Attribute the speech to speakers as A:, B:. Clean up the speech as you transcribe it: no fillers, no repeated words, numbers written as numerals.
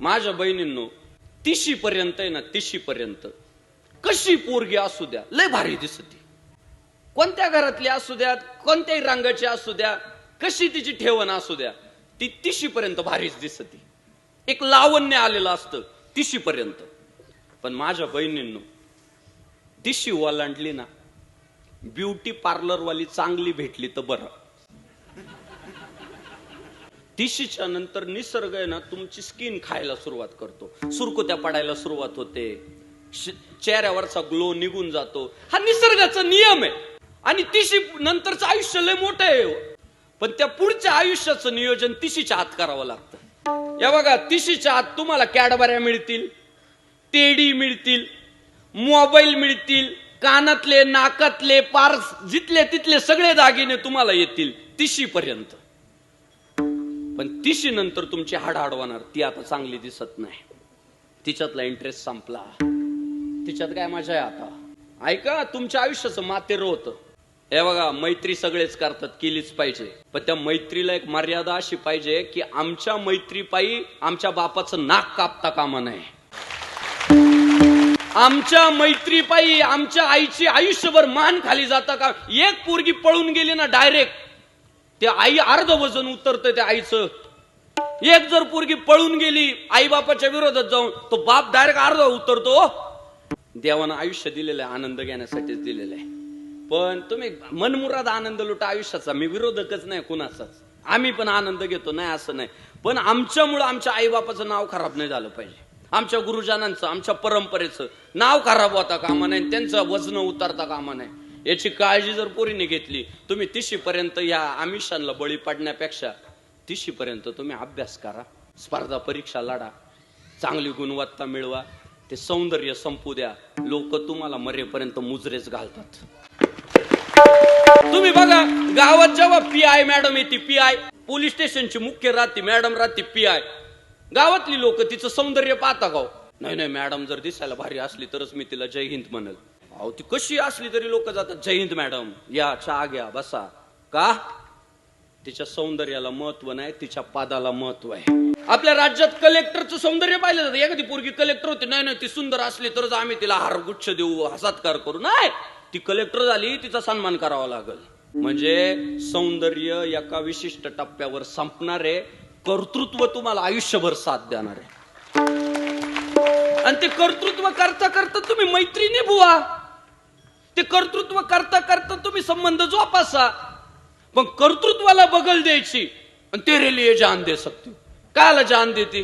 A: माझ्या बहिणींनो, 30 पर्यंत आहे ना, 30 पर्यंत कशी पोरगी असू द्या लय भारी दिसते. कोणत्या घरातली असू द्या, कोणत्याही रंगाची असू द्या, कशी तिची ठेवण असू द्या, ती 30 पर्यंत भारीच दिसते. एक लावण्य आलेलं असतं 30 पर्यंत. पण माझ्या बहिणींनो, 30 ओलांडली ना, ब्युटी पार्लर वाली चांगली भेटली तर बरं. 30च्या नंतर निसर्ग आहे ना तुमची स्किन खायला सुरुवात करतो, सुरकुत्या पडायला सुरुवात होते, चेहऱ्यावरचा ग्लो निघून जातो. हा निसर्गाचा नियम आहे. आणि 30 नंतरचं आयुष्य लय मोठं आहे, पण त्या पुढच्या आयुष्याचं नियोजन 30च्या आत करावं लागतं. या बघा, 30च्या आत तुम्हाला कॅडबऱ्या मिळतील, टेडी मिळतील, मोबाईल मिळतील, कानातले, नाकातले, पार्स, जिथले तिथले सगळे दागिने तुम्हाला येतील 30 पर्यंत. पण 30 नंतर तुमची हाड हाडवणार, ती आता चांगली दिसत नाही, तिच्यातला इंटरेस्ट संपला, तिच्यात काय मजा आहे आता. ऐका, तुमच्या आयुष्याचं मातेर होतं. हे बघा, मैत्री सगळेच करतात, केलीच पाहिजे, पण त्या मैत्रीला एक मर्यादा अशी पाहिजे की आमच्या मैत्रीपायी आमच्या बापाचं नाक कापता कामा नये. आमच्या मैत्रीपायी आमच्या आईची आयुष्यभर मान खाली जाता का. एक पोरगी पळून गेली ना, डायरेक्ट त्या आई अर्ध वजन उतरतं त्या आईचं. एक जर पोरगी पळून गेली आई बापाच्या विरोधात जाऊन, तो बाप डायरेक्ट अर्ध उतरतो. देवानं आयुष्य दिलेलं आहे आनंद घेण्यासाठीच दिलेलं आहे, पण तुम्ही मनमुराद आनंद लुटा आयुष्याचा. मी विरोधकच नाही कुणाचाच, आम्ही पण आनंद घेतो, नाही असं नाही, पण आमच्यामुळं आमच्या आई बापाचं नाव खराब नाही झालं पाहिजे. आमच्या गुरुजनांचं, आमच्या परंपरेचं नाव खराब होता कामा नाही, त्यांचं वजन उतरता कामा नाही. याची काळजी जर पोरीने घेतली, तुम्ही 30 पर्यंत या आमिषांना बळी पडण्यापेक्षा 30 पर्यंत तुम्ही अभ्यास करा, स्पर्धा परीक्षा लढा, चांगली गुणवत्ता मिळवा, ते सौंदर्य संपू द्या. लोक तुम्हाला मरेपर्यंत मुजरेच घालतात. तुम्ही बघा, गावात जेव्हा PI मॅडम येते, PI पोलीस स्टेशनची मुख्य राहते मॅडम, राहते PI, गावातली लोक तिचं सौंदर्य पाहता का? नाही नाही, मॅडम जर दिसायला भारी असली तरच मी तिला जय हिंद म्हणल. अहो, ती कशी असली तरी लोक जातात, जय हिंद मॅडम, या चहा घ्या, बसा. का? तिच्या सौंदर्याला महत्व नाही, तिच्या पादाला महत्व आहे. आपल्या राज्यात कलेक्टरचं सौंदर्य पाहिलं जातं. एखादी पोरगी कलेक्टर होती, नाही नाही ती सुंदर असली तरच आम्ही तिला हारगुच्छ देऊ, सत्कार करू. नाही, ती कलेक्टर झाली, तिचा सन्मान करावा लागल. म्हणजे सौंदर्य एका विशिष्ट टप्प्यावर संपणार आहे, कर्तृत्व तुम्हाला आयुष्यभर साथ देणार आहे. आणि ते कर्तृत्व करता करता तुम्ही मैत्री निभवा, ते कर्तृत्व करता करता तुम्ही संबंध जोपासा. पण कर्तृत्वाला बगल द्यायची आणि तेरे लिए जान दे सकते. काला जान देते?